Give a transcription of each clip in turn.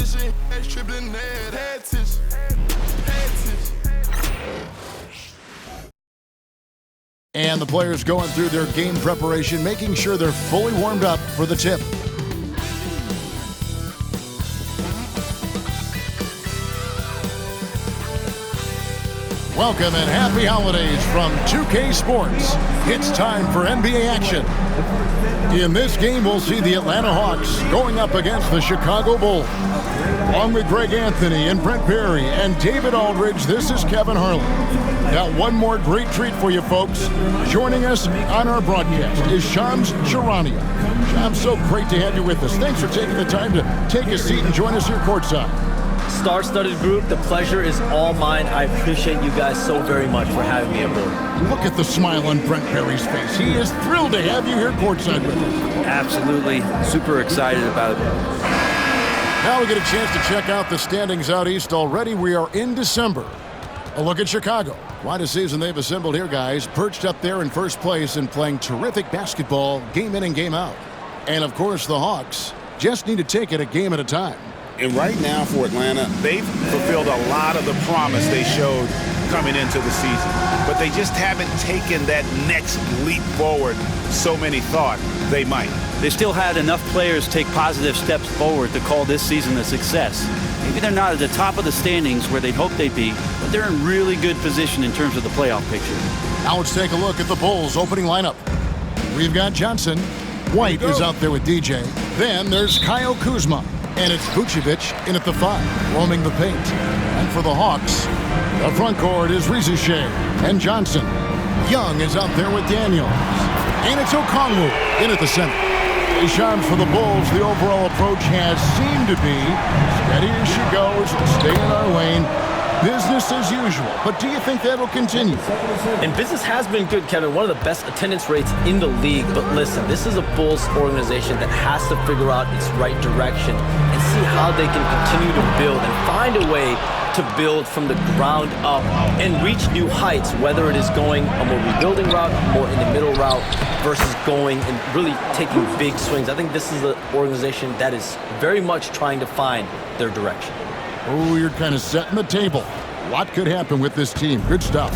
position, dribbling head tissue. And the players going through their game preparation, making sure they're fully warmed up for the tip. Welcome and happy holidays from 2K Sports. It's time for NBA action. In this game, we'll see the Atlanta Hawks going up against the Chicago Bulls. Along with Greg Anthony and Brent Perry and David Aldridge, this is Kevin Harlan. Got one more great treat for you folks. Joining us on our broadcast is Shams Charania. Shams, so great to have you with us. Thanks for taking the time to take a seat and join us here courtside. Star-studded group, the pleasure is all mine. I appreciate you guys so very much for having me aboard. Look at the smile on Brent Perry's face. He is thrilled to have you here courtside with us. Absolutely. Super excited about it. Now we get a chance to check out the standings out east already. We are in December. A look at Chicago. Quite a season they've assembled here, guys. Perched up there in first place and playing terrific basketball game in and game out. And, of course, the Hawks just need to take it a game at a time. And right now for Atlanta, they've fulfilled a lot of the promise they showed coming into the season. But they just haven't taken that next leap forward so many thought they might. They still had enough players take positive steps forward to call this season a success. Maybe they're not at the top of the standings where they'd hoped they'd be, but they're in really good position in terms of the playoff picture. Now let's take a look at the Bulls' opening lineup. We've got Johnson. White is out there with DJ. Then there's Kyle Kuzma. And it's Vucevic in at the 5, roaming the paint. And for the Hawks, the front court is Rizouche and Johnson. Young is out there with Daniels. And it's Okongwu in at the center. Shams, for the Bulls, the overall approach has seemed to be steady as she goes, stay in our lane, business as usual. But do you think that'll continue? And business has been good, Kevin. One of the best attendance rates in the league. But listen, this is a Bulls organization that has to figure out its right direction and see how they can continue to build and find a way to build from the ground up and reach new heights, whether it is going a more rebuilding route, more in the middle route, versus going and really taking big swings. I think this is an organization that is very much trying to find their direction. Oh, you're kind of setting the table. A lot could happen with this team. Good stuff.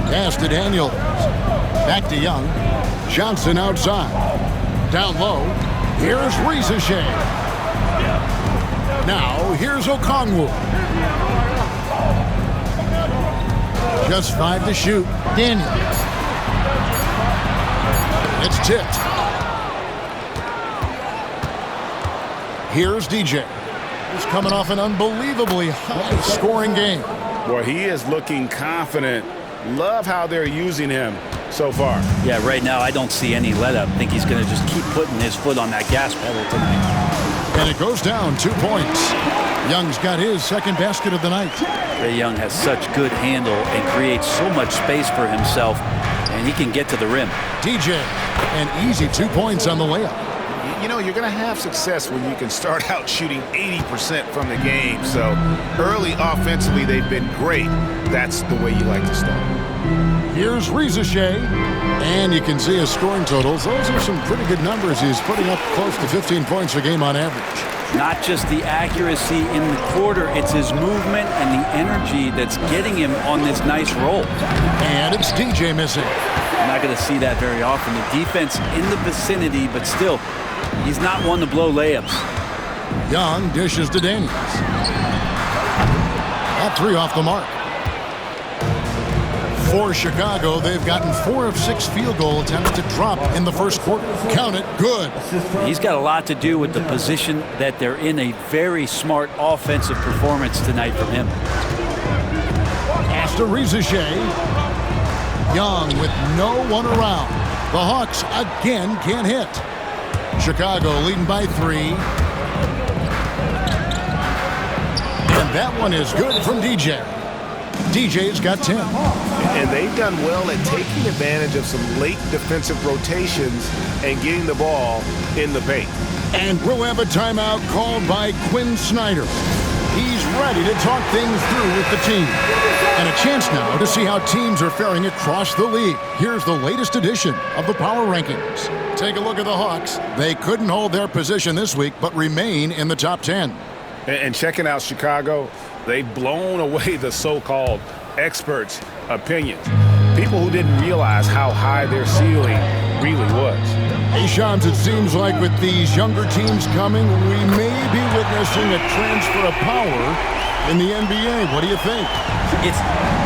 Pass to Daniels. Back to Young. Johnson outside. Down low. Here's Rizouche. Now, here's Okongwu. Just 5 to shoot. Daniels. It's tipped. Here's DJ. He's coming off an unbelievably high-scoring game. Boy, he is looking confident. Love how they're using him so far. Yeah, right now I don't see any let-up. I think he's going to just keep putting his foot on that gas pedal tonight. And it goes down 2 points. Young's got his second basket of the night. Trae Young has such good handle and creates so much space for himself, and he can get to the rim. DJ, an easy 2 points on the layup. You know, you're going to have success when you can start out shooting 80% from the game. So early offensively, they've been great. That's the way you like to start. Here's Rizouche, and you can see his scoring totals. Those are some pretty good numbers. He's putting up close to 15 points a game on average. Not just the accuracy in the quarter, it's his movement and the energy that's getting him on this nice roll. And it's DJ missing. I'm not going to see that very often. The defense in the vicinity, but still, he's not one to blow layups. Young dishes to Daniels. That 3 off the mark. For Chicago, they've gotten 4 of 6 field goal attempts to drop in the first quarter. Count it, good. He's got a lot to do with the position that they're in. A very smart offensive performance tonight from him. Pass to Rizouche. Young with no one around. The Hawks again can't hit. Chicago leading by 3. And that one is good from DJ. DJ's got 10. And they've done well at taking advantage of some late defensive rotations and getting the ball in the paint. And we'll have a timeout called by Quinn Snyder. He's ready to talk things through with the team. And a chance now to see how teams are faring across the league. Here's the latest edition of the Power Rankings. Take a look at the Hawks. They couldn't hold their position this week, but remain in the top 10. And checking out Chicago, they've blown away the so-called experts' opinions. People who didn't realize how high their ceiling really was. Hey, Shams, it seems like with these younger teams coming, we may be witnessing a transfer of power in the NBA. What do you think? It's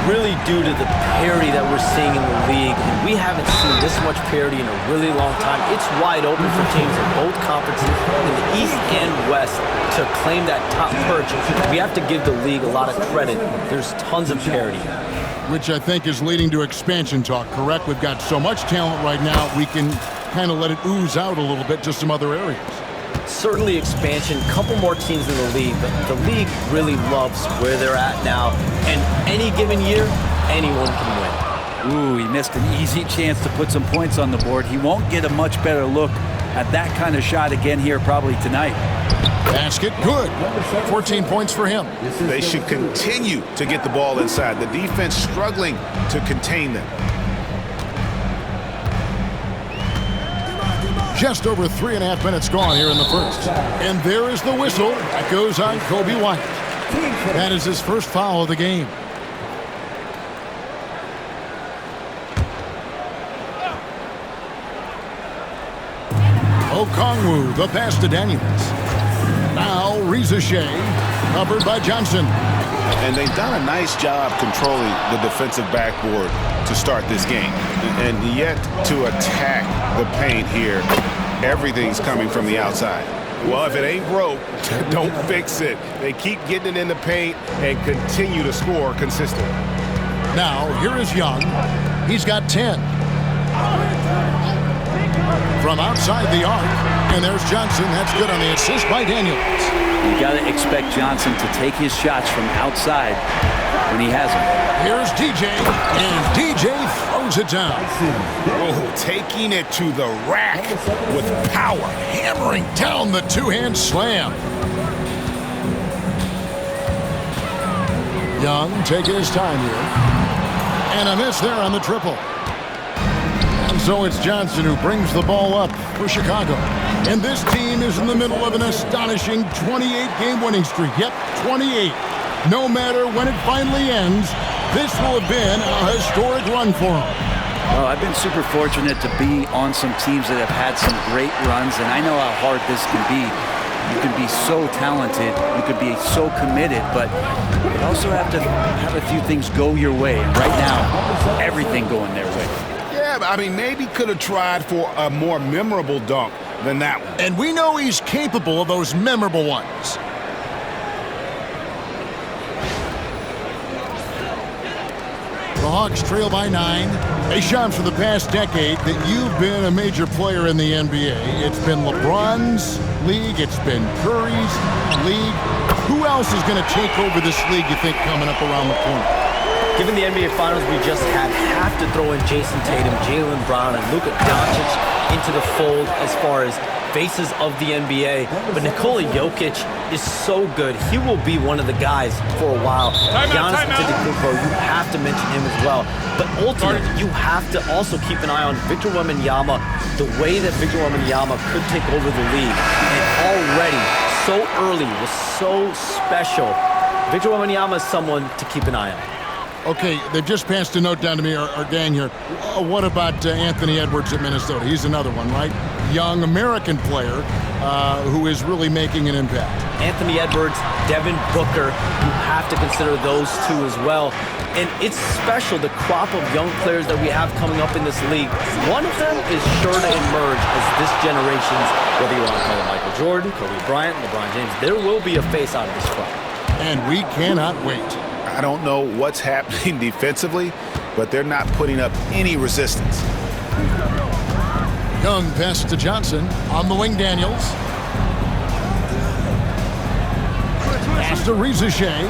really due to the parity that we're seeing in the league. And we haven't seen this much parity in a really long time. It's wide open for teams in both conferences, in the East and West, to claim that top perch. We have to give the league a lot of credit. There's tons of parity. Which I think is leading to expansion talk, correct? We've got so much talent right now, we can kind of let it ooze out a little bit to some other areas. Certainly expansion, couple more teams in the league, but the league really loves where they're at now. And any given year, anyone can win. Ooh, he missed an easy chance to put some points on the board. He won't get a much better look at that kind of shot again here probably tonight. Basket, good. 14 points for him. They should continue to get the ball inside. The defense struggling to contain them. Just over 3.5 minutes gone here in the first. And there is the whistle. That goes on Kobe White. That is his first foul of the game. Okongwu, the pass to Daniels. Now Reza Shea, covered by Johnson. And they've done a nice job controlling the defensive backboard to start this game. And yet to attack the paint here, everything's coming from the outside. Well, if it ain't broke, don't fix it. They keep getting it in the paint and continue to score consistently. Now, here is Young. He's got 10. From outside the arc, and there's Johnson. That's good on the assist by Daniels. You got to expect Johnson to take his shots from outside when he has them. Here's DJ, and DJ throws it down. Oh, taking it to the rack with power. Hammering down the two-hand slam. Young taking his time here. And a miss there on the triple. And so it's Johnson who brings the ball up for Chicago. And this team is in the middle of an astonishing 28-game winning streak. Yep, 28. No matter when it finally ends, this will have been a historic run for them. Well, I've been super fortunate to be on some teams that have had some great runs, and I know how hard this can be. You can be so talented, you can be so committed, but you also have to have a few things go your way. And right now, everything going their way. Yeah, I mean, maybe could have tried for a more memorable dunk than that one. And we know he's capable of those memorable ones. The Hawks trail by 9. Hey, Shams, for the past decade that you've been a major player in the NBA, it's been LeBron's league, it's been Curry's league. Who else is going to take over this league, you think, coming up around the corner? Given the NBA Finals we just had, have to throw in Jason Tatum, Jaylen Brown, and Luka Doncic into the fold as far as faces of the NBA. But Nikola Jokic is so good. He will be one of the guys for a while. Giannis Antetokounmpo, you have to mention him as well. But ultimately, you have to also keep an eye on Victor Wembanyama, the way that Victor Wembanyama could take over the league. And already, so early, was so special. Victor Wembanyama is someone to keep an eye on. Okay, they've just passed a note down to me, our gang here. What about Anthony Edwards at Minnesota? He's another one, right? Young American player who is really making an impact. Anthony Edwards, Devin Booker, you have to consider those two as well. And it's special, the crop of young players that we have coming up in this league. One of them is sure to emerge as this generation's, whether you want to call him Michael Jordan, Kobe Bryant, LeBron James, there will be a face out of this crop. And we cannot wait. I don't know what's happening defensively, but they're not putting up any resistance. Young pass to Johnson. On the wing, Daniels. Pass to Reza Shea.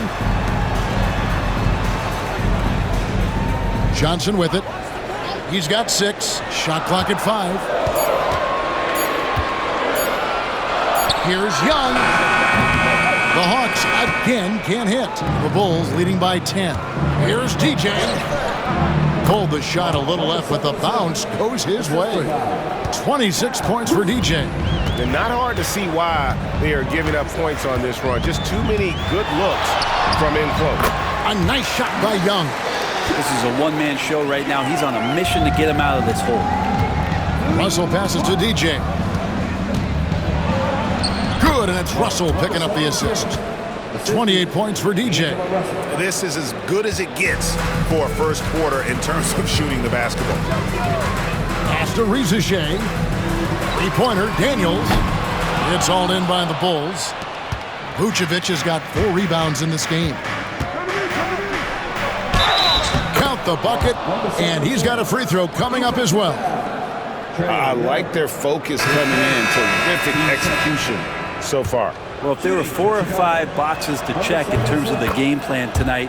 Johnson with it. He's got 6. Shot clock at 5. Here's Young. The Hawks again can't hit. The Bulls leading by 10. Here's DJ. Called the shot a little left, but the bounce goes his way. 26 points for DJ. And not hard to see why they are giving up points on this run. Just too many good looks from in close. A nice shot by Young. This is a one-man show right now. He's on a mission to get him out of this hole. Russell passes to DJ. Good, and it's Russell picking up the assist. 28 points for DJ. This is as good as it gets for a first quarter in terms of shooting the basketball. Pass to Rizichet. Three-pointer, Daniels. It's all in by the Bulls. Vucevic has got 4 rebounds in this game. Count the bucket, and he's got a free throw coming up as well. I like their focus coming in. Terrific execution so far. Well, if there were 4 or 5 boxes to check in terms of the game plan tonight,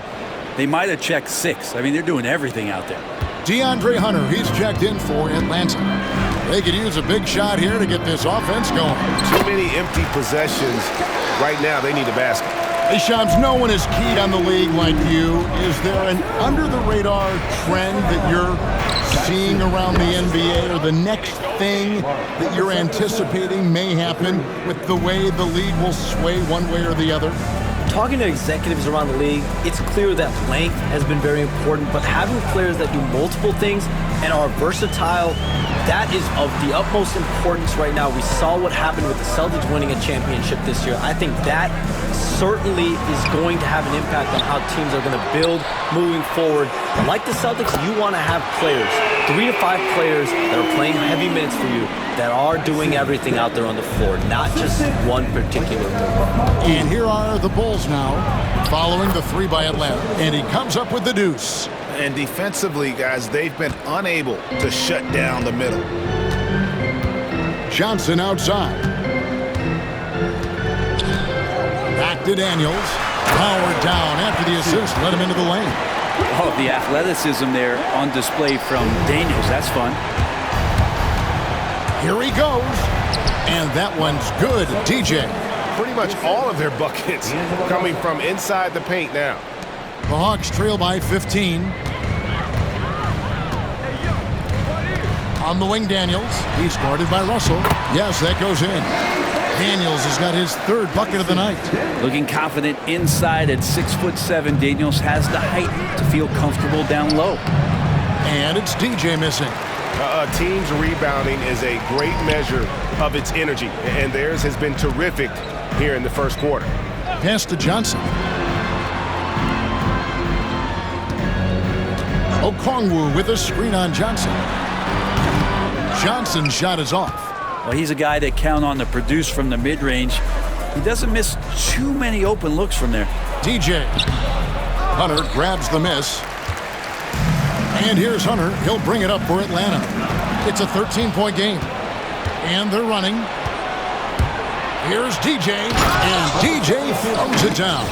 they might have checked 6. I mean, they're doing everything out there. DeAndre Hunter, he's checked in for Atlanta. They could use a big shot here to get this offense going. Too many empty possessions. Right now, they need a basket. Hey, Shams, no one is keyed on the league like you. Is there an under-the-radar trend that you're seeing around the NBA, or the next thing that you're anticipating may happen with the way the league will sway one way or the other? Talking to executives around the league, it's clear that length has been very important, but having players that do multiple things and are versatile, that is of the utmost importance right now. We saw what happened with the Celtics winning a championship this year. I think that certainly is going to have an impact on how teams are going to build moving forward. And like the Celtics, you want to have players, 3 to 5 players that are playing heavy minutes for you, that are doing everything out there on the floor, not just one particular move. And here are the Bulls now, following the 3 by Atlanta, and he comes up with the deuce. And defensively, guys, they've been unable to shut down the middle. Johnson outside. Back to Daniels. Powered down after the assist, let him into the lane. Oh, the athleticism there on display from Daniels. That's fun. Here he goes. And that one's good, DJ. Pretty much all of their buckets coming from inside the paint now. The Hawks trail by 15. On the wing, Daniels. He's guarded by Russell. Yes, that goes in. Daniels has got his 3rd bucket of the night. Looking confident inside at 6'7". Daniels has the height to feel comfortable down low. And it's DJ missing. A team's rebounding is a great measure of its energy, and theirs has been terrific here in the first quarter. Pass to Johnson. Okongwu with a screen on Johnson. Johnson's shot is off. Well, he's a guy that count on to produce from the mid-range. He doesn't miss too many open looks from there. DJ. Hunter grabs the miss. And here's Hunter. He'll bring it up for Atlanta. It's a 13-point game. And they're running. Here's DJ. And DJ throws it down.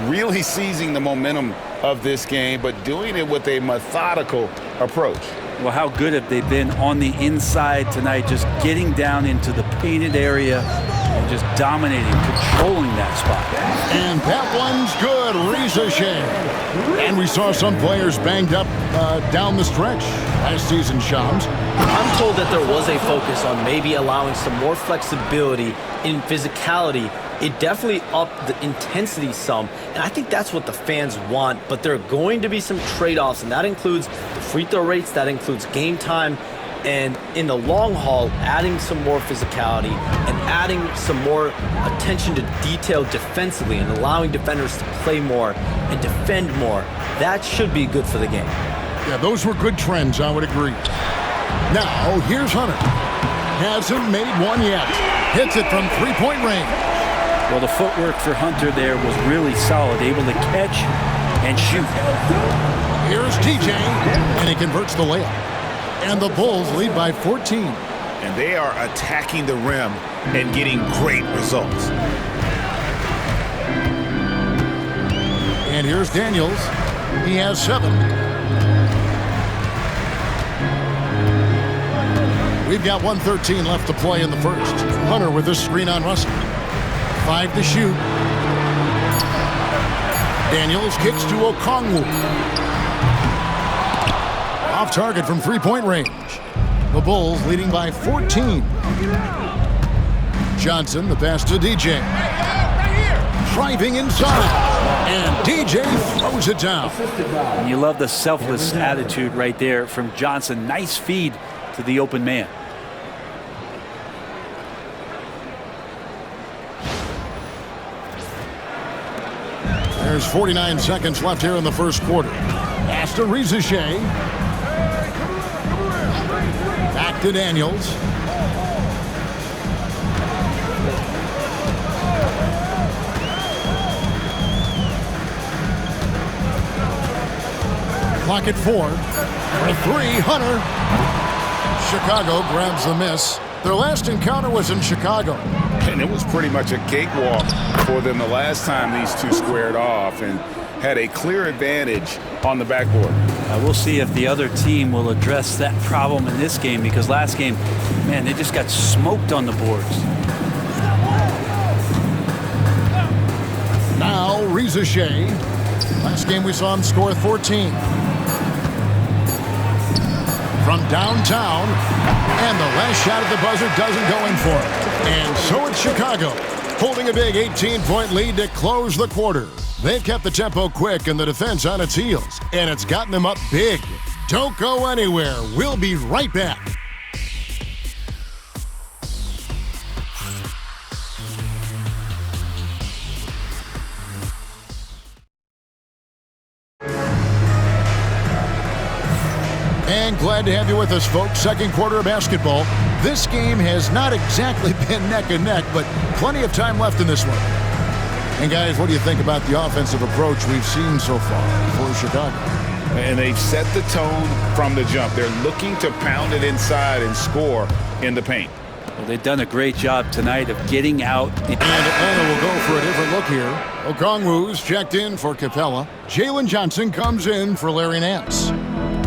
Really seizing the momentum of this game, but doing it with a methodical approach. Well, how good have they been on the inside tonight, just getting down into the painted area and just dominating, controlling that spot. And that one's good, Rizichet. And we saw some players banged up down the stretch last season, Shams. I'm told that there was a focus on maybe allowing some more flexibility in physicality. It definitely upped the intensity some, and I think that's what the fans want, but there are going to be some trade-offs, and that includes the free throw rates, that includes game time, and in the long haul, adding some more physicality and adding some more attention to detail defensively and allowing defenders to play more and defend more. That should be good for the game. Yeah, those were good trends, I would agree. Now, here's Hunter. Hasn't made one yet. Hits it from 3-point range. Well, the footwork for Hunter there was really solid, able to catch and shoot. Here's TJ, and he converts the layup. And the Bulls lead by 14. And they are attacking the rim and getting great results. And here's Daniels. He has 7. We've got 1:13 left to play in the first. Hunter with a screen on Russell. 5 to shoot. Daniels kicks to Okongwu. Off target from three-point range. The Bulls leading by 14. Johnson, the pass to DJ. Driving inside. And DJ throws it down. And you love the selfless attitude right there from Johnson. Nice feed to the open man. There's 49 seconds left here in the first quarter. Pass to Rizichet. Back to Daniels. Clock at 4. For three, Hunter. Chicago grabs the miss. Their last encounter was in Chicago. And it was pretty much a cakewalk for them the last time these two squared off and had a clear advantage on the backboard. We'll see if the other team will address that problem in this game, because last game, man, they just got smoked on the boards. Now Rizichet. Last game we saw him score 14. From downtown, and the last shot at the buzzer doesn't go in for it. And so it's Chicago, holding a big 18-point lead to close the quarter. They've kept the tempo quick and the defense on its heels, and it's gotten them up big. Don't go anywhere. We'll be right back. And glad to have you with us, folks. Second quarter of basketball. This game has not exactly been neck and neck, but plenty of time left in this one. And guys, what do you think about the offensive approach we've seen so far for Chicago? And they've set the tone from the jump. They're looking to pound it inside and score in the paint. Well, they've done a great job tonight of getting out. And Atlanta will go for a different look here. Okongwu's checked in for Capella. Jalen Johnson comes in for Larry Nance.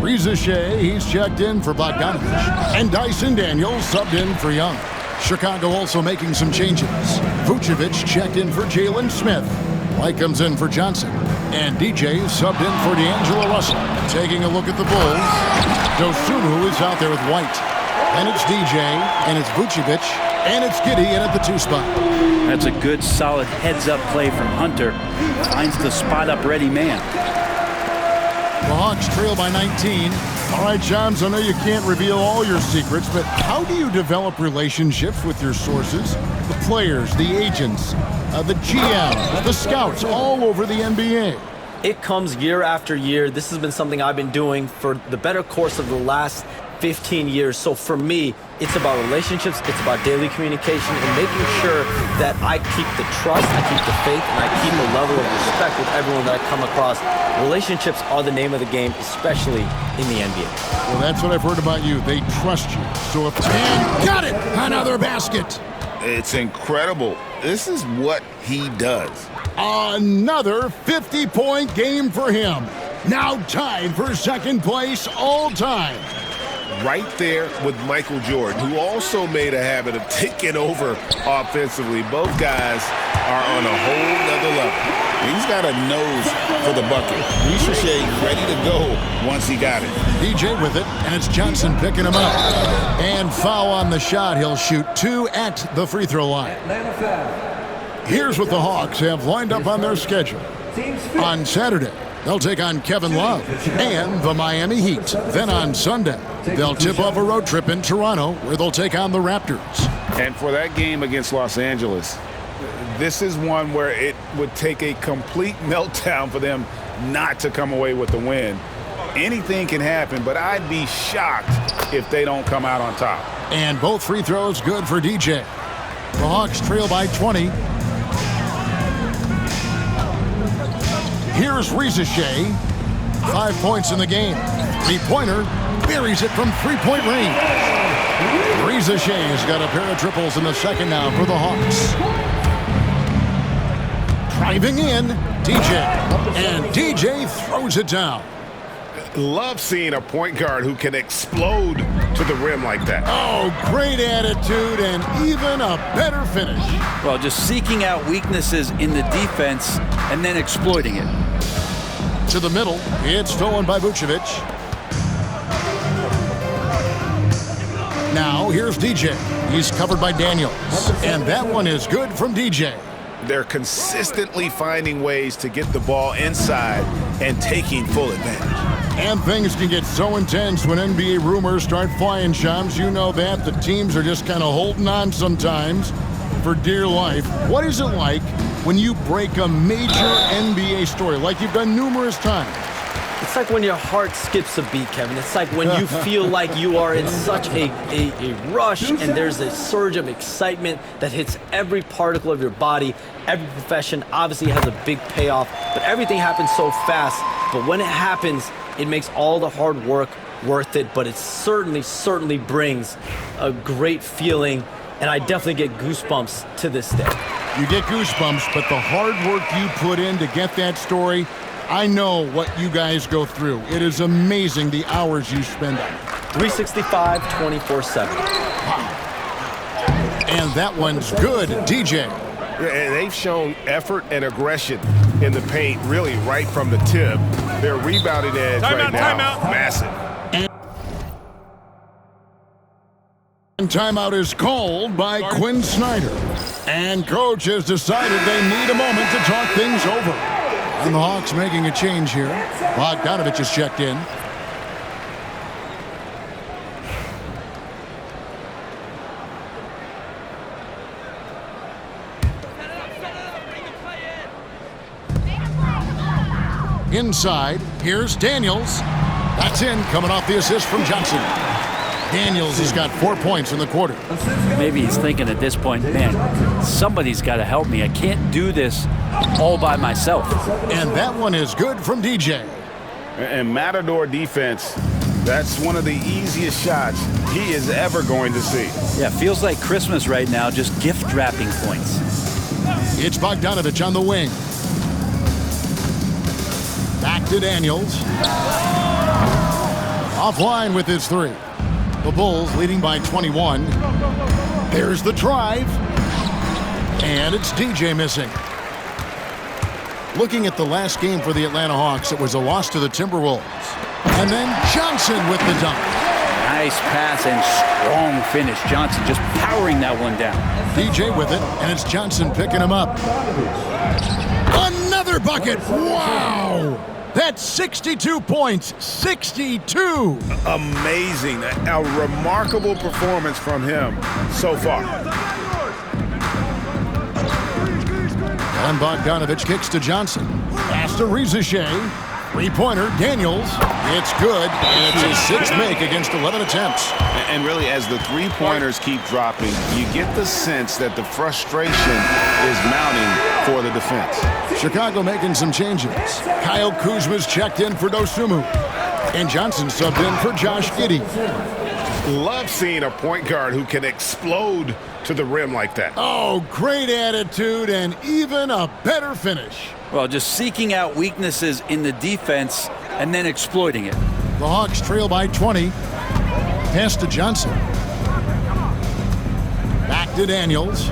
Rizichet, he's checked in for Bogdanovich. And Dyson Daniels subbed in for Young. Chicago also making some changes. Vucevic checked in for Jalen Smith. White comes in for Johnson. And DJ subbed in for D'Angelo Russell. Taking a look at the Bulls. Dosunmu is out there with White. And it's DJ, and it's Vucevic, and it's Giddey in at the 2 spot. That's a good, solid heads-up play from Hunter. Finds the spot-up ready man. The Hawks trail by 19. All right, Johns, I know you can't reveal all your secrets, but how do you develop relationships with your sources? The players, the agents, the GM, the scouts all over the NBA. It comes year after year. This has been something I've been doing for the better course of the last 15 years. So for me, it's about relationships, it's about daily communication, and making sure that I keep the trust, I keep the faith, and I keep a level of respect with everyone that I come across. Relationships are the name of the game, especially in the NBA. Well, that's what I've heard about you. They trust you. So if and got it! Another basket! It's incredible. This is what he does. Another 50-point game for him. Now tied for second place all time. Right there with Michael Jordan, who also made a habit of taking over offensively. Both guys are on a whole nother level. He's got a nose for the bucket. Rizichet ready to go once he got it. DJ with it, and it's Johnson picking him up. And foul on the shot. He'll shoot 2 at the free throw line. Here's what the Hawks have lined up on their schedule. On Saturday, they'll take on Kevin Love and the Miami Heat. Then on Sunday, they'll tip off a road trip in Toronto where they'll take on the Raptors. And for that game against Los Angeles, this is one where it would take a complete meltdown for them not to come away with the win. Anything can happen, but I'd be shocked if they don't come out on top. And both free throws good for DJ. The Hawks trail by 20. Here's Rizichet. 5 points in the game. Three-pointer buries it from three-point range. Rizichet's got a pair of triples in the second now for the Hawks. Driving in, DJ. And DJ throws it down. Love seeing a point guard who can explode to the rim like that. Oh, great attitude and even a better finish. Well, just seeking out weaknesses in the defense and then exploiting it. To the middle, it's stolen by Vucevic. Now, here's DJ. He's covered by Daniels. And that one is good from DJ. They're consistently finding ways to get the ball inside and taking full advantage. And things can get so intense when NBA rumors start flying, Shams. You know that. The teams are just kind of holding on sometimes for dear life. What is it like when you break a major NBA story like you've done numerous times? It's like when your heart skips a beat, Kevin. It's like when you feel like you are in such a rush and there's a surge of excitement that hits every particle of your body. Every profession obviously has a big payoff, but everything happens so fast. But when it happens, it makes all the hard work worth it, but it certainly brings a great feeling, and I definitely get goosebumps to this day. You get goosebumps, but the hard work you put in to get that story, I know what you guys go through. It is amazing the hours you spend on it. 365, 24/7. And that one's good, DJ. And they've shown effort and aggression in the paint, really right from the tip. Their rebounding edge right now, massive. And timeout is called by Quinn Snyder. And coach has decided they need a moment to talk things over. And the Hawks making a change here. Bogdanovich has checked in. Inside, here's Daniels. That's in, coming off the assist from Johnson. Daniels has got 4 points in the quarter. Maybe he's thinking at this point, man, somebody's got to help me. I can't do this all by myself. And that one is good from DJ. And Matador defense, that's one of the easiest shots he is ever going to see. Yeah, feels like Christmas right now, just gift wrapping points. It's Bogdanovich on the wing. Back to Daniels. Offline with his three. The Bulls leading by 21. There's the drive. And it's DJ missing. Looking at the last game for the Atlanta Hawks, it was a loss to the Timberwolves. And then Johnson with the dunk. Nice pass and strong finish. Johnson just powering that one down. DJ with it, and it's Johnson picking him up. Another bucket! Wow! That's 62 points. 62! Amazing. A remarkable performance from him so far. And Bogdanovich kicks to Johnson. Pass to Rizichet. Three-pointer, Daniels. It's good, and it's his sixth make against 11 attempts. And really, as the three-pointers keep dropping, you get the sense that the frustration is mounting for the defense. Chicago making some changes. Kyle Kuzma's checked in for Dosunmu. And Johnson subbed in for Josh Giddey. Love seeing a point guard who can explode to the rim like that. Oh, great attitude and even a better finish. Well, just seeking out weaknesses in the defense and then exploiting it. The Hawks trail by 20. Pass to Johnson. Back to Daniels.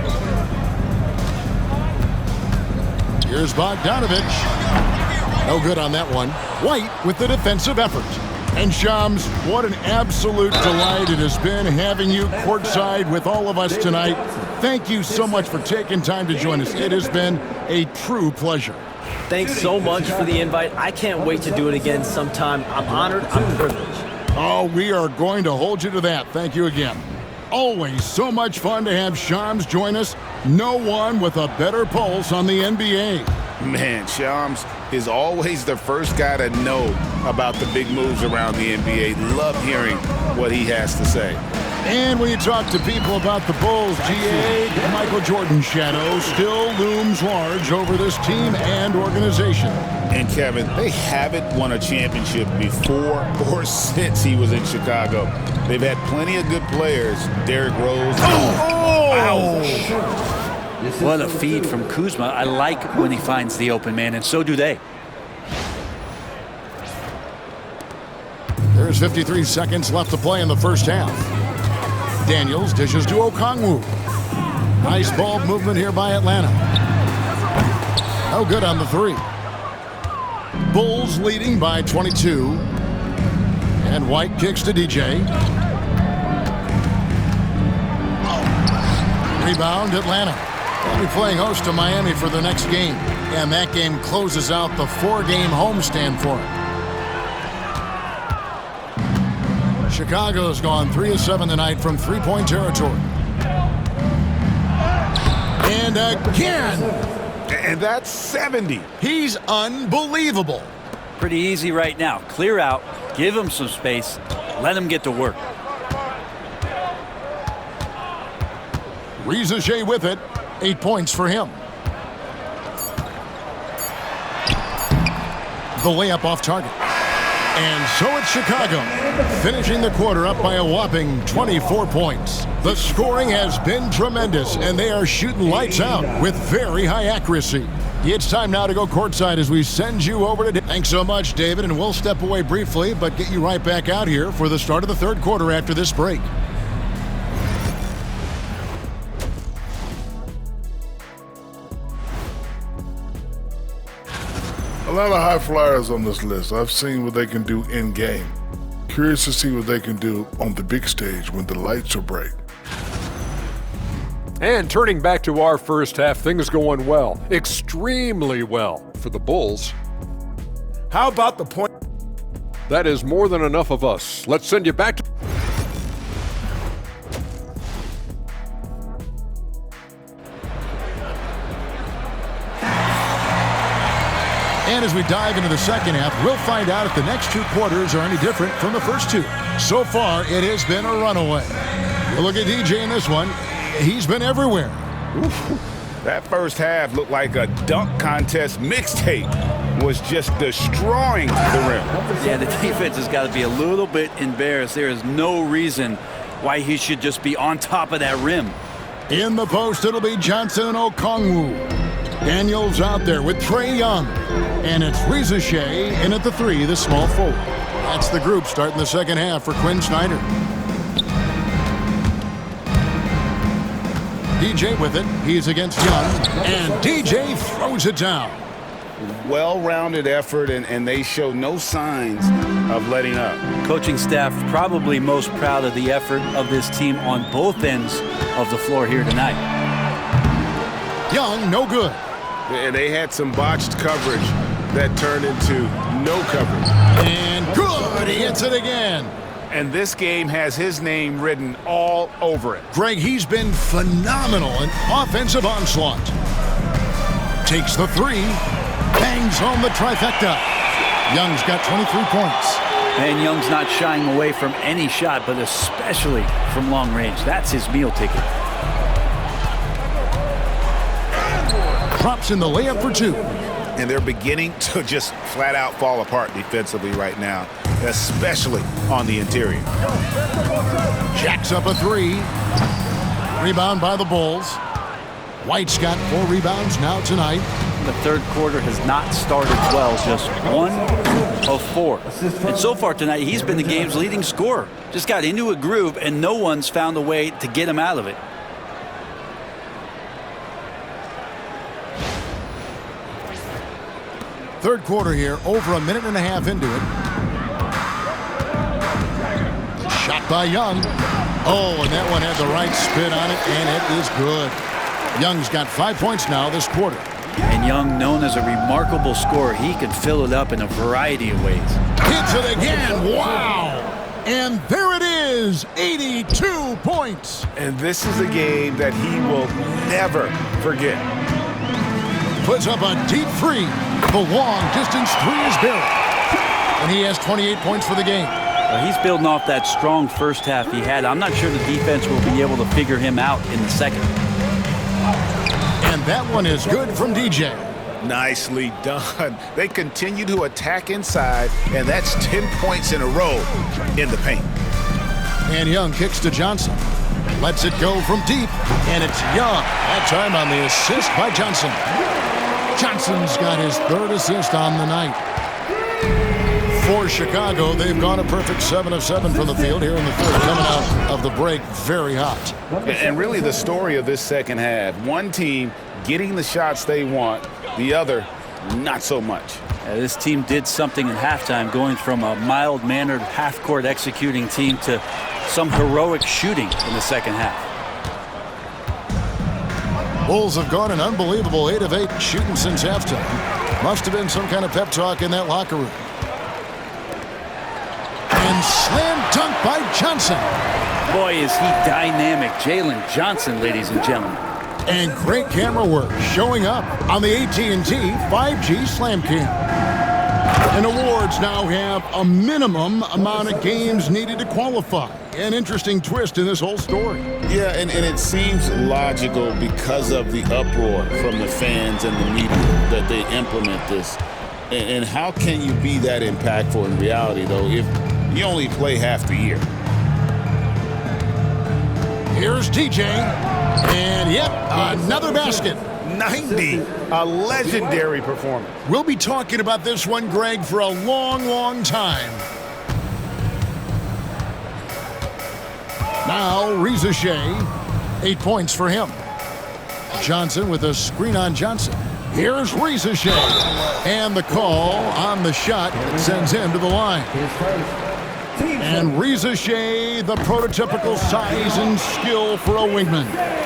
Here's Bogdanovich. No good on that one. White with the defensive effort. And Shams, what an absolute delight it has been having you courtside with all of us tonight. Thank you so much for taking time to join us. It has been a true pleasure. Thanks so much for the invite. I can't wait to do it again sometime. I'm honored. I'm privileged. Oh, we are going to hold you to that. Thank you again. Always so much fun to have Shams join us. No one with a better pulse on the NBA. Man, Shams is always the first guy to know about the big moves around the NBA. Love hearing what he has to say. And when you talk to people about the Bulls, GA, the Michael Jordan shadow still looms large over this team and organization. And Kevin, they haven't won a championship before or since he was in Chicago. They've had plenty of good players. Derrick Rose. What a feed from Kuzma. I like when he finds the open man, and so do they. There's There's 53 seconds left to play in the first half. Daniels dishes to Okongwu. Nice ball movement here by Atlanta. No good on the three. Bulls leading by 22. And White kicks to DJ. Rebound, Atlanta. They'll be playing host to Miami for the next game. And that game closes out the 4-game homestand for them. Chicago's gone 3 of 7 tonight from three-point territory. And again. And that's 70. He's unbelievable. Pretty easy right now. Clear out, give him some space, let him get to work. Riza with it. 8 points for him. The layup off target. And so it's Chicago, finishing the quarter up by a whopping 24 points. The scoring has been tremendous, and they are shooting lights out with very high accuracy. It's time now to go courtside as we send you over to... Thanks so much, David, and we'll step away briefly, but get you right back out here for the start of the third quarter after this break. A lot of high flyers on this list. I've seen what they can do in game. Curious to see what they can do on the big stage when the lights are bright. And turning back to our first half, things going well, extremely well for the Bulls. How about the point? That is more than enough of us. Let's send you back to... And as we dive into the second half, we'll find out if the next two quarters are any different from the first two. So far, it has been a runaway. You look at DJ in this one, he's been everywhere. That first half looked like a dunk contest mixtape. Was just destroying the rim. Yeah, the defense has got to be a little bit embarrassed. There is no reason why he should just be on top of that rim. In the post, it'll be Johnson and Okongwu. Daniels out there with Trae Young. And it's Riza in at the three, the small forward. That's the group starting the second half for Quinn Snyder. DJ with it. He's against Young. And DJ throws it down. Well-rounded effort, and they show no signs of letting up. Coaching staff probably most proud of the effort of this team on both ends of the floor here tonight. Young, no good. They had some botched coverage that turned into no coverage. And good, he hits it again. And this game has his name written all over it. Greg, he's been phenomenal in offensive onslaught. Takes the three, bangs home the trifecta. Young's got 23 points. And Young's not shying away from any shot, but especially from long range. That's his meal ticket. Drops in the layup for two. And they're beginning to just flat out fall apart defensively right now, especially on the interior. Jacks up a three. Rebound by the Bulls. White's got 4 rebounds now tonight. The third quarter has not started well, just 1 of 4. And so far tonight, he's been the game's leading scorer. Just got into a groove, and no one's found a way to get him out of it. Third quarter here, over a minute and a half into it. The shot by Young. Oh, and that one had the right spin on it, and it is good. Young's got 5 points now this quarter. And Young, known as a remarkable scorer, he can fill it up in a variety of ways. Hits it again. Wow. And there it is, 82 points. And this is a game that he will never forget. Puts up a deep three. The long distance three is buried. And he has 28 points for the game. Well, he's building off that strong first half he had. I'm not sure the defense will be able to figure him out in the second. And that one is good from DJ. Nicely done. They continue to attack inside, and that's 10 points in a row in the paint. And Young kicks to Johnson. Lets it go from deep, and it's Young. That time on the assist by Johnson. Johnson's got his 3rd assist on the night. For Chicago, they've gone a perfect 7 of 7 from the field here in the third, coming out of the break very hot. And really the story of this second half, one team getting the shots they want, the other not so much. This team did something in halftime, going from a mild-mannered half-court executing team to some heroic shooting in the second half. Bulls have gone an unbelievable 8 of 8 shooting since halftime. Must have been some kind of pep talk in that locker room. And slam dunk by Johnson. Boy, is he dynamic. Jalen Johnson, ladies and gentlemen. And great camera work showing up on the AT&T 5G Slam Cam. And awards now have a minimum amount of games needed to qualify. An interesting twist in this whole story. Yeah, and it seems logical because of the uproar from the fans and the media that they implement this. And how can you be that impactful in reality, though, if you only play half the year? Here's TJ. And, yep, another basket. 90, a legendary performance. We'll be talking about this one, Greg, for a long, long time. Now, Reza Shea, 8 points for him. Johnson with a screen on Johnson. Here's Reza Shea. And the call on the shot that sends him to the line. And Reza Shea, the prototypical size and skill for a wingman.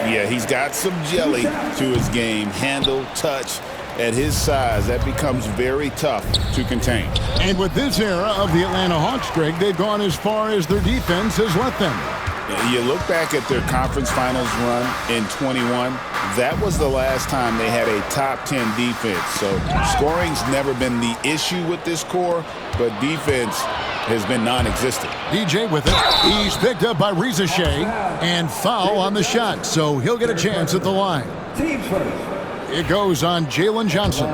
Yeah, he's got some jelly to his game. Handle, touch. At his size, that becomes very tough to contain. And with this era of the Atlanta Hawks, Greg, they've gone as far as their defense has let them. You look back at their conference finals run in 21, that was the last time they had a top 10 defense. So scoring's never been the issue with this core, but defense has been non-existent. DJ with it. He's picked up by Reza Shea and foul on the shot, so he'll get a chance at the line. It goes on Jalen Johnson.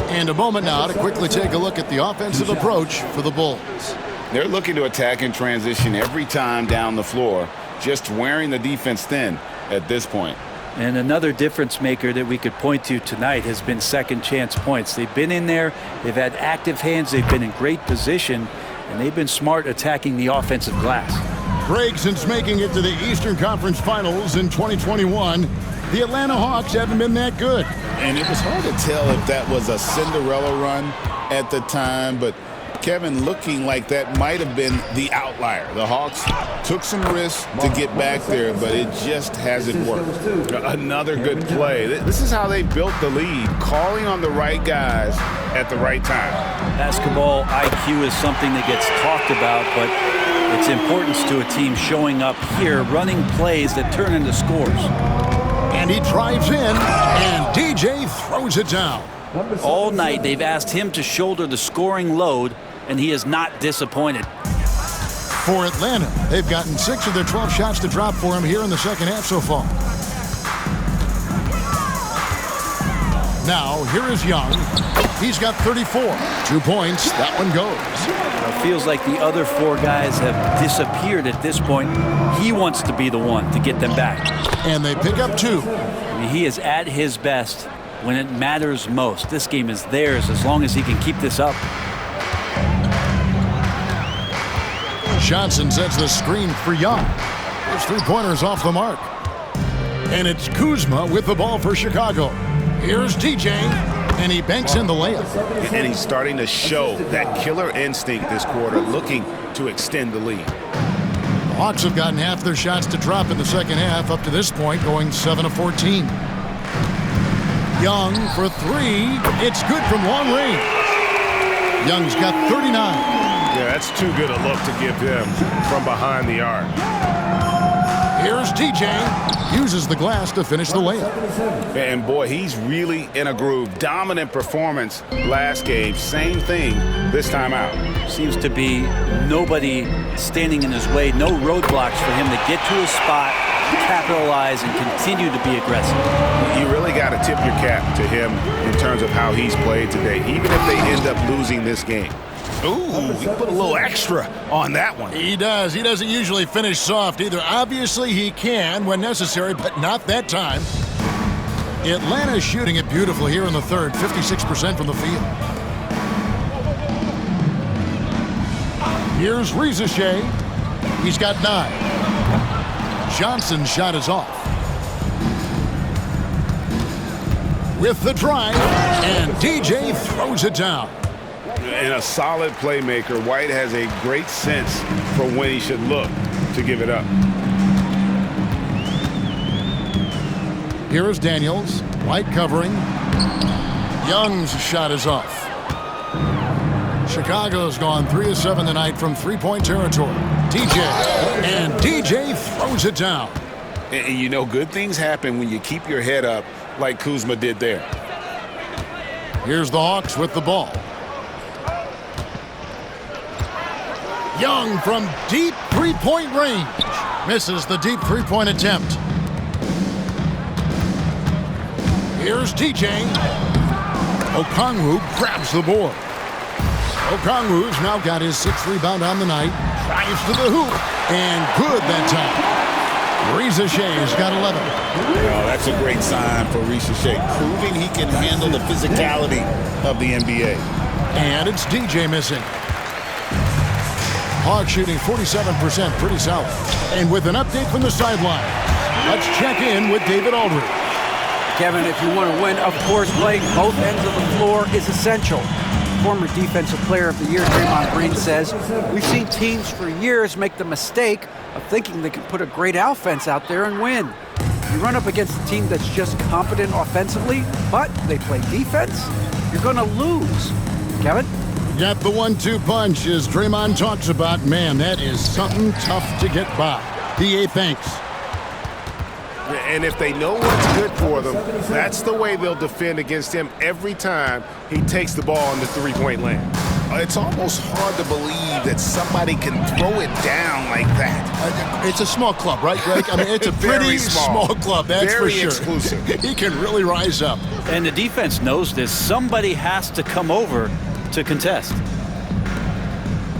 And a moment now to quickly take a look at the offensive approach for the Bulls. They're looking to attack in transition every time down the floor, just wearing the defense thin at this point. And another difference maker that we could point to tonight has been second chance points. They've been in there, they've had active hands, they've been in great position, and they've been smart attacking the offensive glass. Greg, since making it to the Eastern Conference Finals in 2021, the Atlanta Hawks haven't been that good. And it was hard to tell if that was a Cinderella run at the time, but Kevin, looking like that might have been the outlier. The Hawks took some risks to get back there, but it just hasn't worked. Another good play. This is how they built the lead, calling on the right guys at the right time. Basketball IQ is something that gets talked about, but its importance to a team showing up here, running plays that turn into scores. And he drives in, and DJ throws it down. All night they've asked him to shoulder the scoring load, and he is not disappointed. For Atlanta, they've gotten 6 of their 12 shots to drop for him here in the second half so far. Now, here is Young. He's got 34. 2 points. That one goes. It feels like the other 4 guys have disappeared at this point. He wants to be the one to get them back. And they pick up 2. I mean, he is at his best when it matters most. This game is theirs as long as he can keep this up. Johnson sets the screen for Young. His 3-pointer's off the mark. And it's Kuzma with the ball for Chicago. Here's TJ, and he banks in the layup. And he's starting to show that killer instinct this quarter, looking to extend the lead. The Hawks have gotten half their shots to drop in the second half up to this point, going 7 of 14. Young for 3. It's good from long range. Young's got 39. Yeah, that's too good a look to give him from behind the arc. Here's TJ. Uses the glass to finish the layup. And boy, he's really in a groove. Dominant performance last game. Same thing this time out. Seems to be nobody standing in his way. No roadblocks for him to get to his spot, capitalize, and continue to be aggressive. You really got to tip your cap to him in terms of how he's played today, even if they end up losing this game. Ooh, he put a little extra on that one. He does. He doesn't usually finish soft either. Obviously, he can when necessary, but not that time. Atlanta's shooting it beautifully here in the third, 56% from the field. Here's Rizashay. He's got 9. Johnson's shot is off. With the drive, and DJ throws it down. And a solid playmaker, White has a great sense for when he should look to give it up. Here is Daniels. White covering. Young's shot is off. Chicago's gone 3 of 7 tonight from three-point territory. And DJ throws it down. And you know, good things happen when you keep your head up like Kuzma did there. Here's the Hawks with the ball. Young from deep three-point range. Misses the deep three-point attempt. Here's DJ. Okongwu grabs the board. Okongwu's now got his 6th rebound on the night. Drives to the hoop. And good that time. Rizashay's got 11. Well, that's a great sign for Rizashay, proving he can handle the physicality of the NBA. And it's DJ missing. Hawks shooting 47%, pretty solid. And with an update from the sideline, let's check in with David Aldridge. Kevin, if you want to win, of course, playing both ends of the floor is essential. Former Defensive Player of the Year, Draymond Green, says, we've seen teams for years make the mistake of thinking they can put a great offense out there and win. You run up against a team that's just competent offensively, but they play defense, you're going to lose. Kevin? Got the 1-2 punch, as Draymond talks about. Man, that is something tough to get by. DA, thanks. And if they know what's good for them, that's the way they'll defend against him every time he takes the ball in the three-point lane. It's almost hard to believe that somebody can throw it down like that. It's a small club, right, Greg? I mean, it's a pretty small club, that's for sure. Very exclusive. He can really rise up. And the defense knows this. Somebody has to come over to contest.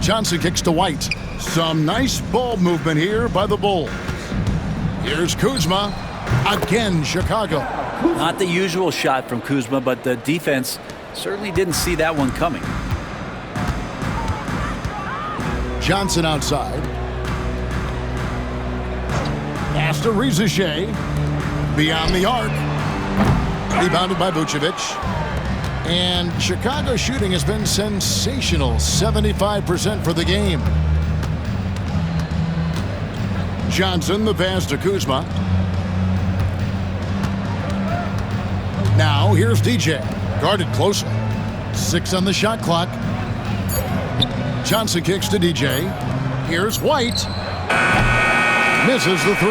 Johnson kicks to White. Some nice ball movement here by the Bulls. Here's Kuzma. Again, Chicago. Not the usual shot from Kuzma, but the defense certainly didn't see that one coming. Johnson outside. Pass to Rizashay. Beyond the arc. Rebounded by Vucevic. And Chicago's shooting has been sensational. 75% for the game. Johnson, the pass to Kuzma. Now, here's DJ. Guarded closely. 6 on the shot clock. Johnson kicks to DJ. Here's White. Misses the 3.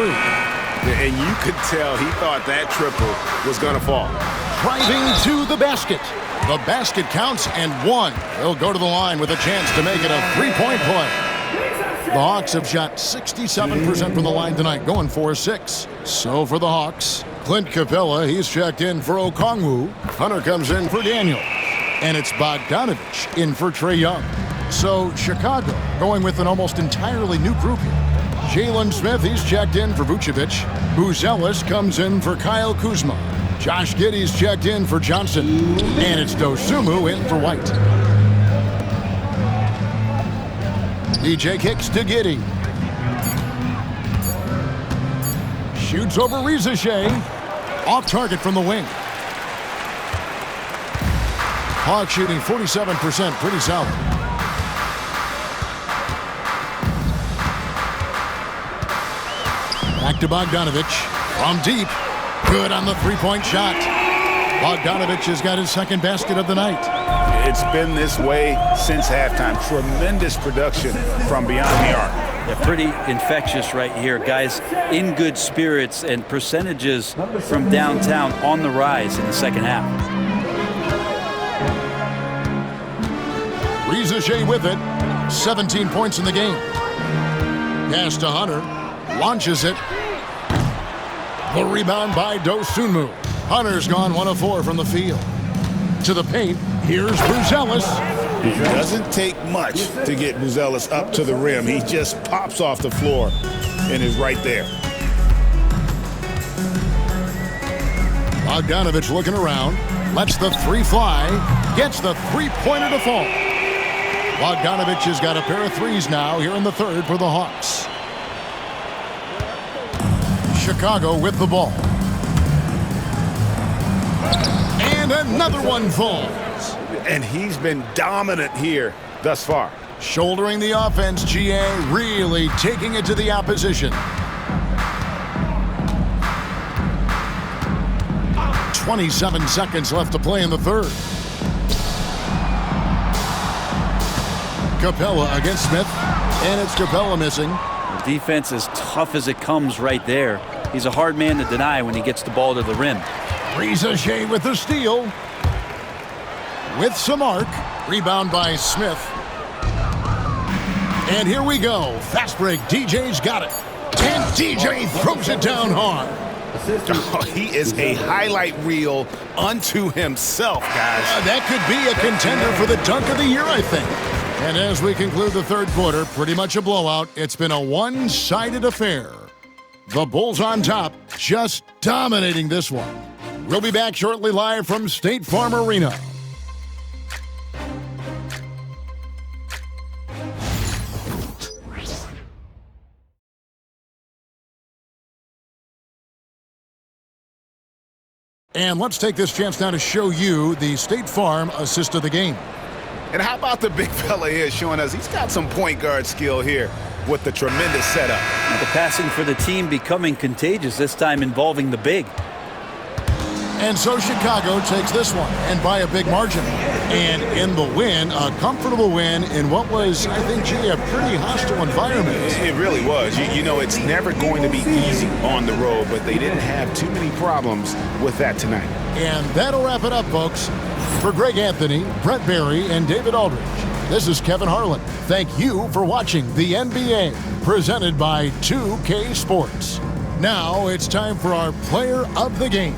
And you could tell he thought that triple was going to fall. Driving to the basket. The basket counts and 1. He'll go to the line with a chance to make it a 3-point play. The Hawks have shot 67% from the line tonight, going 4-6. So for the Hawks, Clint Capella, he's checked in for Okongwu. Hunter comes in for Daniel. And it's Bogdanovich in for Trae Young. So Chicago going with an almost entirely new group here. Jalen Smith, he's checked in for Vucevic. Buzelis comes in for Kyle Kuzma. Josh Giddey's checked in for Johnson. And it's Dosunmu in for White. DJ kicks to Giddey. Shoots over Rizashay. Off target from the wing. Hawks shooting 47%, pretty solid. Back to Bogdanovich. From deep. Good on the three-point shot. Bogdanovich has got his 2nd basket of the night. It's been this way since halftime. Tremendous production from beyond the arc. Yeah, pretty infectious right here. Guys in good spirits, and percentages from downtown on the rise in the second half. Rizashay with it. 17 points in the game. Pass to Hunter. Launches it. The rebound by Dosunmu. Hunter's gone 1 of 4 from the field. To the paint. Here's Buzelis. It doesn't take much to get Buzelis up to the rim. He just pops off the floor and is right there. Bogdanovich looking around. Lets the 3 fly. Gets the three-pointer to fall. Bogdanovich has got a pair of threes now here in the third for the Hawks. Chicago with the ball. And another one falls. And he's been dominant here thus far. Shouldering the offense, GA really taking it to the opposition. 27 seconds left to play in the third. Capella against Smith, and it's Capella missing. The defense is tough as it comes right there. He's a hard man to deny when he gets the ball to the rim. Reza Shea with the steal. With some arc. Rebound by Smith. And here we go. Fast break. DJ's got it. And DJ throws it down hard. Oh, he is a highlight reel unto himself, guys. That could be a contender for the dunk of the year, I think. And as we conclude the third quarter, pretty much a blowout. It's been a one-sided affair. The Bulls on top, just dominating this one. We'll be back shortly live from State Farm Arena. And let's take this chance now to show you the State Farm assist of the game. And how about the big fella here showing us he's got some point guard skill here with the tremendous setup. The passing for the team becoming contagious, this time involving the big. And so Chicago takes this one, and by a big margin. And in the win, a comfortable win in what was, I think, a pretty hostile environment. It really was. You know, it's never going to be easy on the road, but they didn't have too many problems with that tonight. And that'll wrap it up, folks. For Greg Anthony, Brett Barry, and David Aldridge, this is Kevin Harlan. Thank you for watching the NBA, presented by 2K Sports. Now it's time for our Player of the Game.